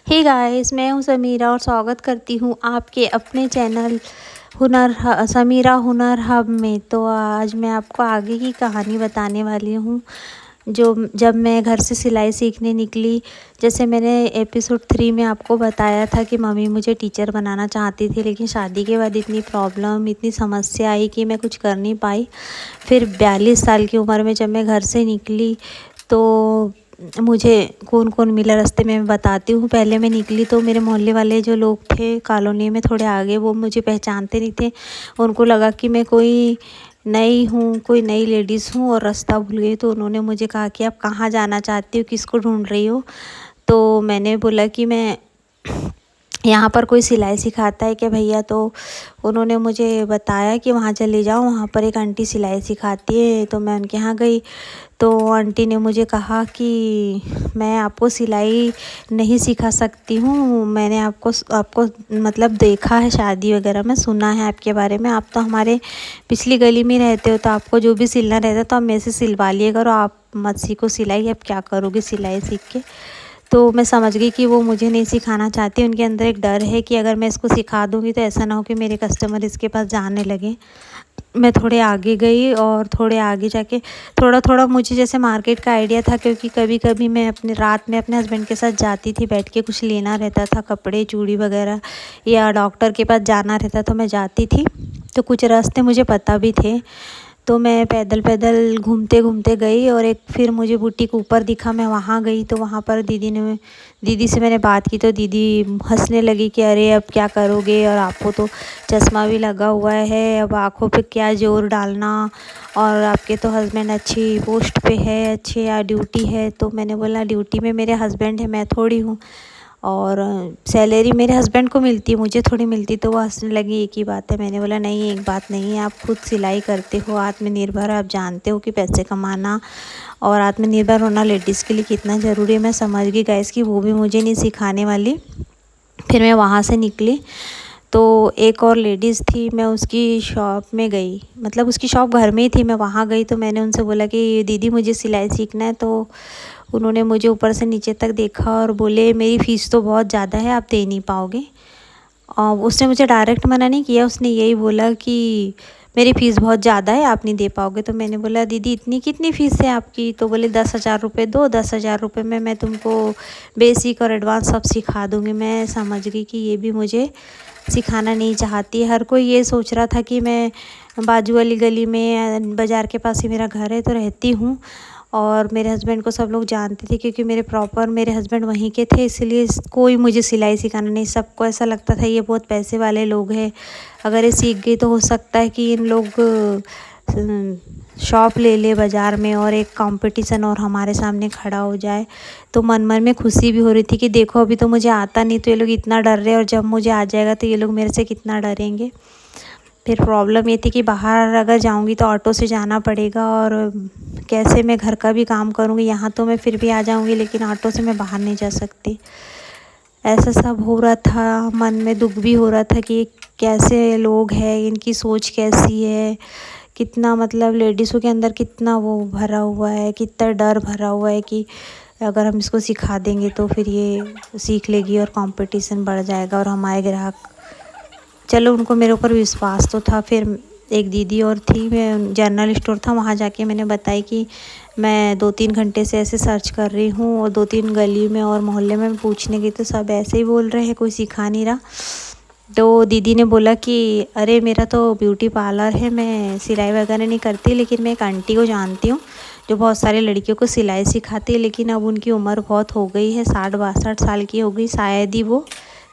Hey guys, मैं हूँ समीरा और स्वागत करती हूँ आपके अपने चैनल समीरा हुनर हब में। तो आज मैं आपको आगे की कहानी बताने वाली हूँ जो जब मैं घर से सिलाई सीखने निकली। जैसे मैंने एपिसोड 3 में आपको बताया था कि मम्मी मुझे टीचर बनाना चाहती थी, लेकिन शादी के बाद इतनी प्रॉब्लम, इतनी समस्या आई कि मैं कुछ कर नहीं पाई। फिर 42 साल की उम्र में जब मैं घर से निकली तो मुझे कौन कौन मिला रास्ते में, मैं बताती हूँ। पहले मैं निकली तो मेरे मोहल्ले वाले जो लोग थे कॉलोनी में थोड़े आगे, वो मुझे पहचानते नहीं थे। उनको लगा कि मैं कोई नई हूँ, कोई नई लेडीज़ हूँ और रास्ता भूल गई। तो उन्होंने मुझे कहा कि आप कहाँ जाना चाहती हो, किसको ढूंढ रही हो। तो मैंने बोला कि मैं यहाँ पर कोई सिलाई सिखाता है क्या भैया। तो उन्होंने मुझे बताया कि वहाँ चले जाओ, वहाँ पर एक आंटी सिलाई सिखाती है। तो मैं उनके यहाँ गई तो आंटी ने मुझे कहा कि मैं आपको सिलाई नहीं सिखा सकती हूँ, मैंने आपको आपको मतलब देखा है शादी वगैरह में, सुना है आपके बारे में, आप तो हमारे पिछली गली में रहते हो, तो आपको जो भी सिलना रहता तो आप मेरे से सिलवा लिया करो, आप मत सीखो सिलाई, अब क्या करोगे सिलाई सीख के। तो मैं समझ गई कि वो मुझे नहीं सिखाना चाहती। उनके अंदर एक डर है कि अगर मैं इसको सिखा दूँगी तो ऐसा ना हो कि मेरे कस्टमर इसके पास जाने लगे। मैं थोड़े आगे गई और थोड़े आगे जाके थोड़ा थोड़ा मुझे जैसे मार्केट का आइडिया था, क्योंकि कभी कभी मैं अपने रात में अपने हस्बैंड के साथ जाती थी, बैठ के कुछ लेना रहता था, कपड़े चूड़ी वगैरह, या डॉक्टर के पास जाना रहता तो मैं जाती थी। तो कुछ रास्ते मुझे पता भी थे। तो मैं पैदल पैदल घूमते घूमते गई और एक फिर मुझे बुटीक ऊपर दिखा, मैं वहाँ गई। तो वहाँ पर दीदी से मैंने बात की तो दीदी हंसने लगी कि अरे अब क्या करोगे, और आपको तो चश्मा भी लगा हुआ है, अब आँखों पे क्या जोर डालना, और आपके तो हस्बैंड अच्छी पोस्ट पे है, अच्छी या ड्यूटी है। तो मैंने बोला ड्यूटी में मेरे हस्बैंड है, मैं थोड़ी हूँ, और सैलरी मेरे हस्बैंड को मिलती है, मुझे थोड़ी मिलती। तो वो हंसने लगी, एक ही बात है। मैंने बोला नहीं, एक बात नहीं है, आप खुद सिलाई करते हो, आत्मनिर्भर, आप जानते हो कि पैसे कमाना और आत्मनिर्भर होना लेडीज़ के लिए कितना ज़रूरी है। मैं समझ गई गाइस कि वो भी मुझे नहीं सिखाने वाली। फिर मैं वहाँ से निकली तो एक और लेडीज़ थी, मैं उसकी शॉप में गई, मतलब उसकी शॉप घर में ही थी, मैं वहाँ गई। तो मैंने उनसे बोला कि दीदी मुझे सिलाई सीखना है। तो उन्होंने मुझे ऊपर से नीचे तक देखा और बोले मेरी फ़ीस तो बहुत ज़्यादा है, आप दे नहीं पाओगे। और उसने मुझे डायरेक्ट मना नहीं किया, उसने यही बोला कि मेरी फ़ीस बहुत ज़्यादा है, आप नहीं दे पाओगे। तो मैंने बोला दीदी इतनी कितनी फ़ीस है आपकी। तो बोले 10,000 रुपये दो, 10,000 रुपये में मैं तुमको बेसिक और एडवांस सब सिखा दूँगी। मैं समझ गई कि ये भी मुझे सिखाना नहीं चाहती। हर कोई ये सोच रहा था कि मैं बाजू वाली गली में बाज़ार के पास ही मेरा घर है तो रहती हूँ, और मेरे हस्बैंड को सब लोग जानते थे क्योंकि मेरे हस्बैंड वहीं के थे, इसलिए कोई मुझे सिलाई सिखाना नहीं। सबको ऐसा लगता था ये बहुत पैसे वाले लोग हैं, अगर ये सीख गई तो हो सकता है कि इन लोग शॉप ले ले बाज़ार में और एक कंपटीशन और हमारे सामने खड़ा हो जाए। तो मन मन में खुशी भी हो रही थी कि देखो अभी तो मुझे आता नहीं, तो ये लोग इतना डर रहे हैं, और जब मुझे आ जाएगा तो ये लोग मेरे से कितना डरेंगे। फिर प्रॉब्लम ये थी कि बाहर अगर जाऊंगी तो ऑटो से जाना पड़ेगा, और कैसे मैं घर का भी काम करूंगी। यहाँ तो मैं फिर भी आ जाऊंगी, लेकिन ऑटो से मैं बाहर नहीं जा सकती। ऐसा सब हो रहा था, मन में दुख भी हो रहा था कि कैसे लोग हैं, इनकी सोच कैसी है, कितना मतलब लेडीज़ों के अंदर कितना वो भरा हुआ है, कितना डर भरा हुआ है कि अगर हम इसको सिखा देंगे तो फिर ये सीख लेगी और कंपटीशन बढ़ जाएगा और हमारे ग्राहक। चलो उनको मेरे ऊपर विश्वास तो था। फिर एक दीदी और थी, मैं जनरल स्टोर था, वहाँ जाके मैंने बताई कि मैं 2-3 घंटे से ऐसे सर्च कर रही हूँ, और 2-3 गली में और मोहल्ले में पूछने गई तो सब ऐसे ही बोल रहे हैं, कोई सिखा नहीं रहा। तो दीदी ने बोला कि अरे मेरा तो ब्यूटी पार्लर है, मैं सिलाई वगैरह नहीं करती, लेकिन मैं एक आंटी को जानती हूँ जो बहुत सारी लड़कियों को सिलाई सिखाती है, लेकिन अब उनकी उम्र बहुत हो गई है, 60-62 साल की हो गई, शायद ही वो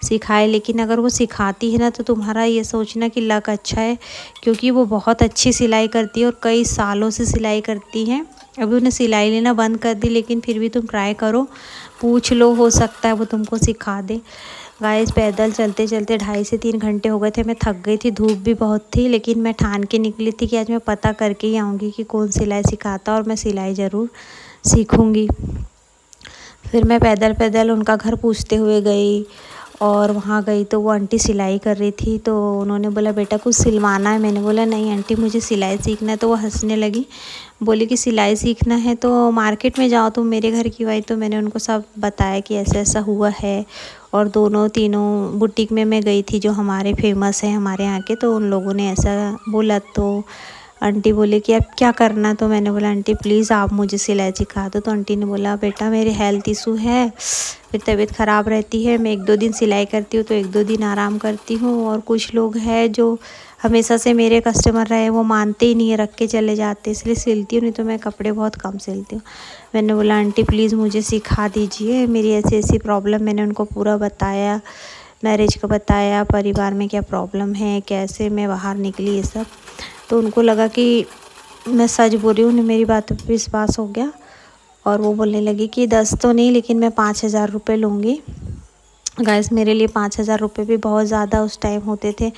सिखाए। लेकिन अगर वो सिखाती है ना तो तुम्हारा ये सोचना कि लक अच्छा है, क्योंकि वो बहुत अच्छी सिलाई करती है और कई सालों से सिलाई करती हैं। अभी उन्हें सिलाई लेना बंद कर दी, लेकिन फिर भी तुम ट्राई करो, पूछ लो, हो सकता है वो तुमको सिखा दे। गाइस पैदल चलते चलते 2.5 से 3 घंटे हो गए थे, मैं थक गई थी, धूप भी बहुत थी, लेकिन मैं ठान के निकली थी कि आज मैं पता करके ही आऊँगी कि कौन सिलाई सिखाता, और मैं सिलाई ज़रूर सीखूँगी। फिर मैं पैदल पैदल उनका घर पूछते हुए गई, और वहाँ गई तो वो आंटी सिलाई कर रही थी, तो उन्होंने बोला बेटा कुछ सिलवाना है। मैंने बोला नहीं आंटी मुझे सिलाई सीखना है। तो वो हंसने लगी, बोली कि सिलाई सीखना है तो मार्केट में जाओ तुम मेरे घर की। आई तो मैंने उनको सब बताया कि ऐसा ऐसा हुआ है। और दोनों तीनों बुटीक में मैं गई थी जो हमारे फेमस है हमारे यहाँ के, तो उन लोगों ने ऐसा बोला। तो आंटी बोले कि अब क्या करना, तो मैंने बोला आंटी प्लीज़ आप मुझे सिलाई सिखा दो। तो आंटी ने बोला बेटा मेरे हेल्थ इशू है, फिर तबीयत ख़राब रहती है, मैं 1-2 दिन सिलाई करती हूँ तो 1-2 दिन आराम करती हूँ। और कुछ लोग हैं जो हमेशा से मेरे कस्टमर रहे, वो मानते ही नहीं है, रख के चले जाते, इसलिए सिलती हूँ, नहीं तो मैं कपड़े बहुत कम सिलती हूँ। मैंने बोला आंटी प्लीज़ मुझे सिखा दीजिए, मेरी ऐसी ऐसी प्रॉब्लम। मैंने उनको पूरा बताया, मैरिज का बताया, परिवार में क्या प्रॉब्लम है, कैसे मैं बाहर निकली, ये सब। तो उनको लगा कि मैं सच बोल रही हूँ, उन्हें मेरी बातों पर विश्वास हो गया। और वो बोलने लगी कि 10 तो नहीं लेकिन मैं 5,000 रुपये लूँगी। गाइस मेरे लिए 5,000 रुपये भी बहुत ज़्यादा उस टाइम होते थे,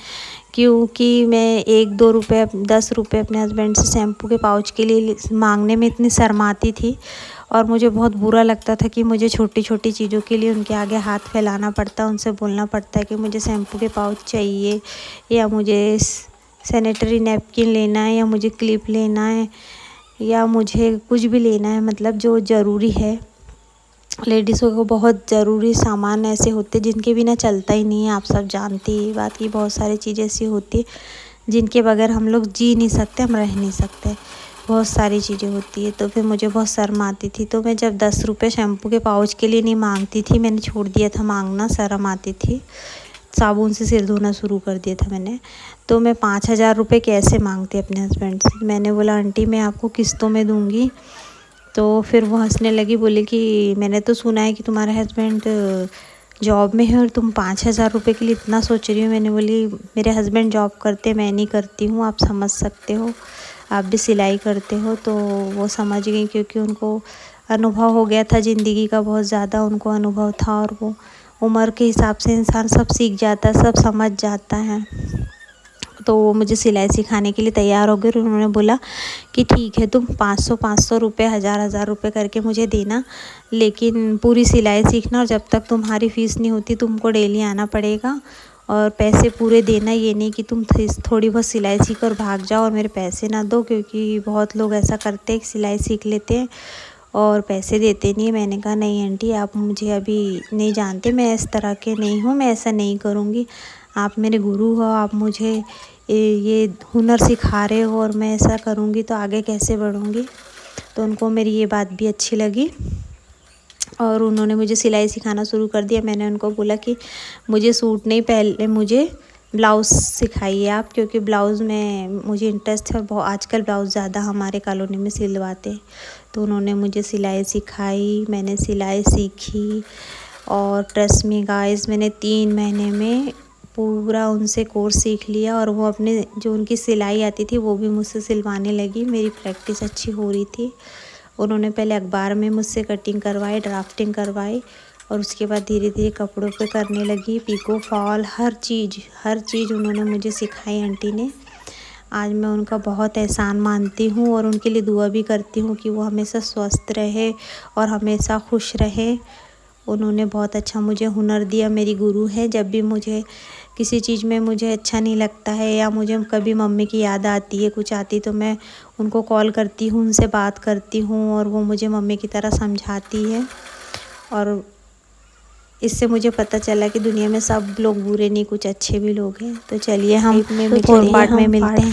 क्योंकि मैं 1-2 रुपये 10 रुपये अपने हस्बैंड से शैम्पू के पाउच के लिए मांगने में इतनी शर्माती थी। और मुझे बहुत बुरा लगता था कि मुझे छोटी छोटी चीज़ों के लिए उनके आगे हाथ फैलाना पड़ता, उनसे बोलना पड़ता है कि मुझे शैम्पू के पाउच चाहिए, या मुझे सैनिटरी नैपकिन लेना है, या मुझे क्लिप लेना है, या मुझे कुछ भी लेना है, मतलब जो ज़रूरी है। लेडीज़ों को बहुत ज़रूरी सामान ऐसे होते जिनके बिना चलता ही नहीं है। आप सब जानते हैं ये बात कि बहुत सारी चीज़ें ऐसी होती है जिनके बगैर हम लोग जी नहीं सकते, हम रह नहीं सकते, बहुत सारी चीज़ें होती है। तो फिर मुझे बहुत शर्म आती थी। तो मैं जब 10 रुपये शैम्पू के पाउच के लिए नहीं मांगती थी, मैंने छोड़ दिया था मांगना, शर्म आती थी, साबुन से सिर धोना शुरू कर दिया था मैंने। तो मैं 5,000 रुपये कैसे मांगती अपने हस्बैंड से। मैंने बोला आंटी मैं आपको किस्तों में दूँगी। तो फिर वो हंसने लगी, बोली कि मैंने तो सुना है कि तुम्हारा हस्बैंड जॉब में है और तुम 5,000 रुपये के लिए इतना सोच रही हो। मैंने बोली मेरे हस्बैंड जॉब करते, मैं नहीं करती हूँ, आप समझ सकते हो, आप भी सिलाई करते हो। तो वो समझ गई, क्योंकि उनको अनुभव हो गया था ज़िंदगी का, बहुत ज़्यादा उनको अनुभव था। और वो उम्र के हिसाब से इंसान सब सीख जाता है, सब समझ जाता है। तो वो मुझे सिलाई सिखाने के लिए तैयार हो गए। और उन्होंने बोला कि ठीक है तुम 500-500 रुपये, 1,000-1,000 रुपये करके मुझे देना, लेकिन पूरी सिलाई सीखना, और जब तक तुम्हारी फ़ीस नहीं होती तुमको डेली आना पड़ेगा और पैसे पूरे देना। ये नहीं कि तुम थोड़ी बहुत सिलाई सीख और भाग जाओ और मेरे पैसे ना दो, क्योंकि बहुत लोग ऐसा करते हैं कि सिलाई सीख लेते हैं और पैसे देते नहीं। मैंने कहा नहीं आंटी आप मुझे अभी नहीं जानते, मैं इस तरह के नहीं हूँ, मैं ऐसा नहीं करूँगी, आप मेरे गुरु हो, आप मुझे ये हुनर सिखा रहे हो और मैं ऐसा करूँगी तो आगे कैसे बढ़ूँगी। तो उनको मेरी ये बात भी अच्छी लगी और उन्होंने मुझे सिलाई सिखाना शुरू कर दिया। मैंने उनको बोला कि मुझे सूट नहीं, पहले मुझे ब्लाउज़ सिखाइए आप, क्योंकि ब्लाउज़ में मुझे इंटरेस्ट है और बहुत आजकल ब्लाउज़ ज़्यादा हमारे कॉलोनी में सिलवाते हैं। तो उन्होंने मुझे सिलाई सिखाई, मैंने सिलाई सीखी। और ट्रस्ट मी गाइस मैंने 3 महीने में पूरा उनसे कोर्स सीख लिया। और वो अपने जो उनकी सिलाई आती थी वो भी मुझसे सिलवाने लगी, मेरी प्रैक्टिस अच्छी हो रही थी। उन्होंने पहले अखबार में मुझसे कटिंग करवाई, ड्राफ्टिंग करवाई, और उसके बाद धीरे धीरे कपड़ों पे करने लगी, पिको फॉल, हर चीज़ उन्होंने मुझे सिखाई आंटी ने। आज मैं उनका बहुत एहसान मानती हूँ और उनके लिए दुआ भी करती हूँ कि वो हमेशा स्वस्थ रहे और हमेशा खुश रहे। उन्होंने बहुत अच्छा मुझे हुनर दिया, मेरी गुरु है। जब भी मुझे किसी चीज़ में मुझे अच्छा नहीं लगता है या मुझे कभी मम्मी की याद आती है, कुछ आती, तो मैं उनको कॉल करती हूँ, उनसे बात करती हूँ और वो मुझे मम्मी की तरह समझाती है। और इससे मुझे पता चला कि दुनिया में सब लोग बुरे नहीं, कुछ अच्छे भी लोग हैं। तो चलिए हम 4 पार्ट में मिलते हैं।